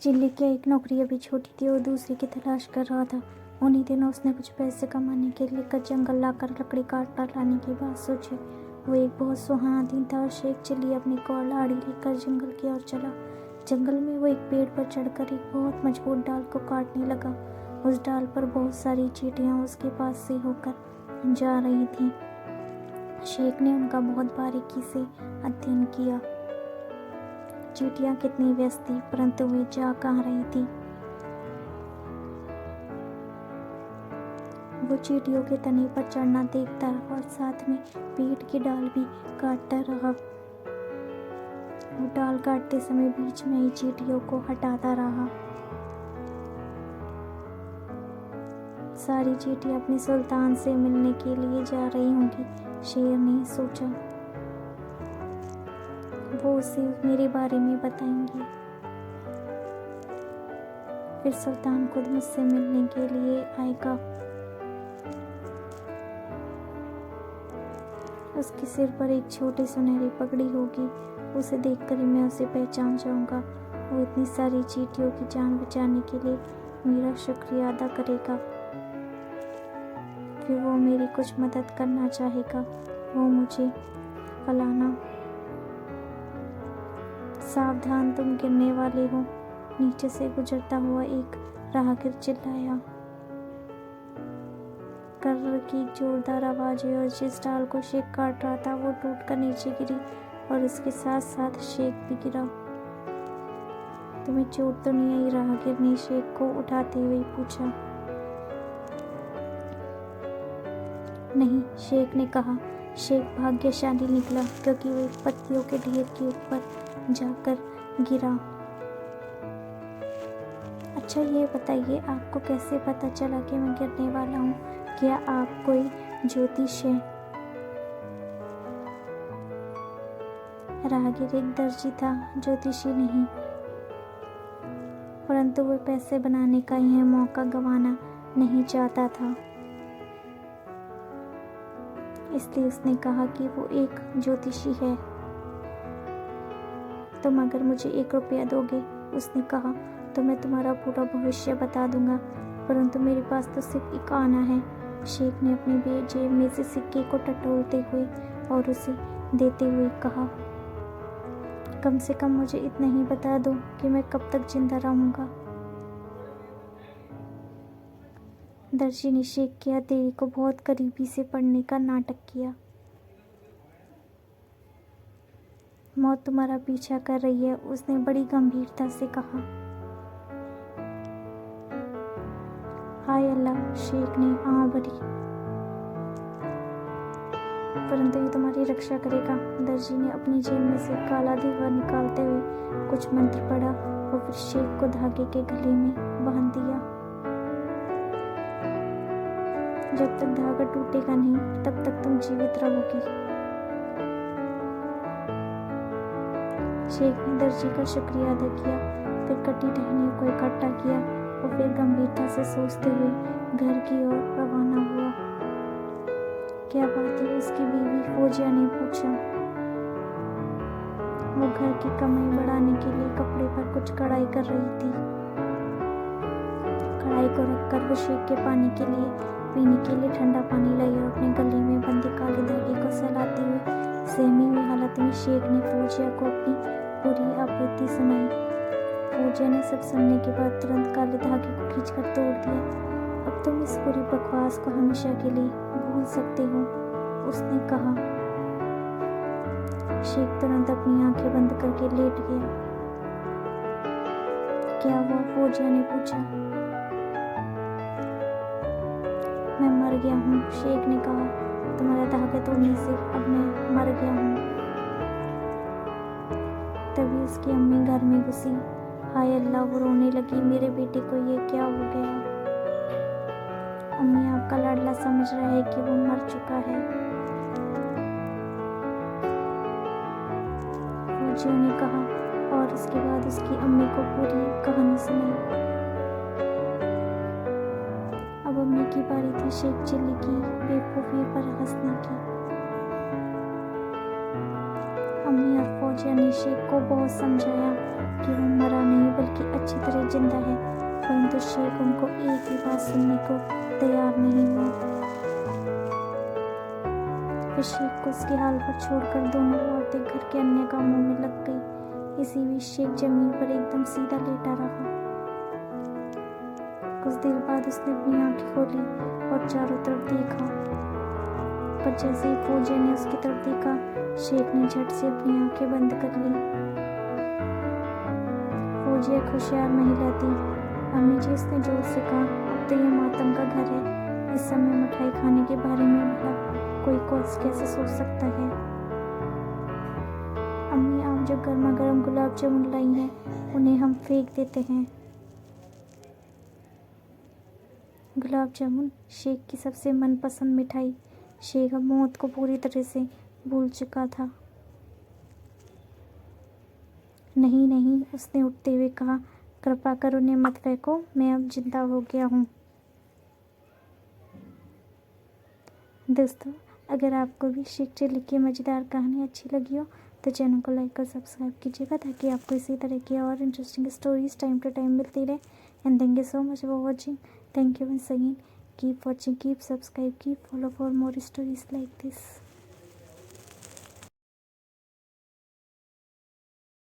Chilli की एक नौकरी अभी छोटी थी और दूसरी की तलाश कर रहा था। उन्हीं दिनों उसने कुछ पैसे कमाने के लिए कच्चा जंगल लाकर लकड़ी काट लाने की बात सोची। वो एक बहुत सुहाना दिन था और शेख चिल्ली अपनी कुल्हाड़ी लेकर जंगल की ओर चला। जंगल में वो एक पेड़ पर चढ़कर एक बहुत मजबूत डाल को काटने लगा। उस डाल पर बहुत सारी चींटियां उसके पास से होकर जा रही थीं। शेख ने उनका बहुत बारीकी से अध्ययन किया। चींटियां कितनी व्यस्त थी, परंतु वे जा कहाँ रही थी। वो चींटियों के तने पर चढ़ना देखता रहा और साथ में पेड़ की डाल भी काटता रहा। वो डाल काटते समय बीच में ही चींटियों को हटाता रहा। सारी चींटियां अपने सुल्तान से मिलने के लिए जा रही होंगी, शेर ने सोचा। वो उसे मेरे बारे में बताएंगे। फिर सुल्तान खुद मुझसे मिलने के लिए आएगा। उसके सिर पर एक छोटी सुनहरी पगड़ी होगी। उसे देखकर ही मैं उसे पहचान जाऊंगा। वो इतनी सारी चींटियों की जान बचाने के लिए मेरा शुक्रिया अदा करेगा। फिर वो मेरी कुछ मदद करना चाहेगा। वो मुझे फलाना। सावधान, तुम गिरने वाले हो, नीचे से गुजरता हुआ एक राहगीर चिल्लाया। कर्र की जोरदार आवाज हुई और जिस डाल को शेख काट रहा था वो टूटकर नीचे गिरी और उसके साथ साथ शेख भी गिरा। तुम्हें चोट तो नहीं आई? राहगीर ने शेख को उठाते हुए पूछा। नहीं, शेख ने कहा। शेख भाग्यशाली निकला क्योंकि वो एक पत्तियों के ढेर के ऊपर जाकर गिरा। अच्छा, ये बताइए, आपको कैसे पता चला कि मैं गिरने वाला हूँ? क्या आप कोई ज्योतिष हैं? राहगीर एक दर्जी था, ज्योतिषी नहीं, परंतु वो पैसे बनाने का यह मौका गंवाना नहीं चाहता था। इसलिए उसने कहा कि वो एक ज्योतिषी है। तुम अगर मुझे 1 रुपया दोगे, उसने कहा, तो मैं तुम्हारा पूरा भविष्य बता दूंगा, परंतु मेरे पास तो सिर्फ 1 आना है। शेख ने अपनी जेब में से सिक्के को टटोलते हुए और उसे देते हुए कहा, कम से कम मुझे इतना ही बता दो कि मैं कब तक जिंदा रहूंगा। दर्जी ने शेख की हथेली को बहुत करीबी से पढ़ने का नाटक किया। मौत तुम्हारा पीछा कर रही है, उसने बड़ी गंभीरता से कहा। हाय अल्लाह, शेख ने आह भरी। परंतु ये तुम्हारी रक्षा करेगा। दर्जी ने अपनी जेब में से काला धागा निकालते हुए कुछ मंत्र पढ़ा और फिर शेख को धागे के गले में बांध दिया। जब तक धागा टूटेगा नहीं, तब तक तुम जीवित रहोगी। शेख ने दर्जी का शुक्रिया अदा किया, फिर कटी टहनियों को इकट्ठा किया और फिर गंभीरता से सोचते हुए घर की ओर रवाना हुआ। क्या बात है? उसकी बीवी फौजिया ने पूछा। वो घर की कमाई बढ़ाने के लिए कपड़े पर कुछ कढ़ाई कर रही थी। कढ़ाई को रखकर वो शेख के पानी के लिए पीने के लिए ठंडा पानी लाई और अपने गले में बंधे काले धागे को सहलाते हुए सहमी हुई हालत में शेख ने फौजिया को अपनी पूरी आपत्ति सुनाई। फौजिया ने सब सुनने के बाद तुरंत काले धागे को खींचकर तोड़ दिया। अब तुम इस पूरी बकवास को हमेशा के लिए भूल सकते हो, उसने कहा। शेख तुरंत अपनी आंखें बंद करके लेट गया। क्या हुआ? फौजिया ने पूछा। मैं मर गया हूँ, शेख ने कहा। तुम्हारा धागा तोड़ने से अब मैं मर गया हूँ। तभी उसकी अम्मी घर में घुसी। हाय अल्लाह, वो रोने लगी। मेरे बेटे को ये क्या हो गया? अम्मी आपका लाडला समझ रहा है कि वो मर चुका है, फौजियों ने कहा और उसके बाद उसकी अम्मी को पूरी कहानी सुनाई। अब अम्मी की बारी थी शेख चिल्ली की बेवकूफ़ी पर हंसने की। अम्मी और फौजिया ने शेख को बहुत समझाया कि वो मरा नहीं बल्कि अच्छी तरह जिंदा है, परंतु शेख उनको एक भी बात सुनने को तैयार नहीं हुआ। फिर शेख को उसके हाल पर छोड़कर दोनों औरतें घर के अन्य कामों में लग गई। इसी बीच शेख जमीन पर एकदम सीधा लेटा रहा। कुछ देर बाद उसने अपनी आंखें खोली और चारों तरफ देखा, पर जैसे ही फौजिया ने उसकी तरफ देखा, शेख ने झट से अपनी आंखें बंद कर ली। फौजिया एक होशियार महिला थी। अम्मी जी, उसने जोर से कहा, अब तो ये मातम का घर है, इस समय मिठाई खाने के बारे में भला कोई कैसे सोच सकता है। अम्मी, आप जो गर्मा गर्म गुलाब जामुन लाई हैं, उन्हें हम फेंक देते हैं। गुलाब जामुन शेख की सबसे मनपसंद मिठाई। शेख अब मौत को पूरी तरह से भूल चुका था। नहीं नहीं, उसने उठते हुए कहा, कृपा कर उन्हें मत फेंको, मैं अब जिंदा हो गया हूँ। दोस्तों, अगर आपको भी शेख चिल्ली की मज़ेदार कहानी अच्छी लगी हो तो चैनल को लाइक और सब्सक्राइब कीजिएगा, ताकि आपको इसी तरह की और interesting stories time to time मिलती रहे। And thank you so much for watching. Thank you once again. Keep watching, keep subscribe, keep follow for more stories like this.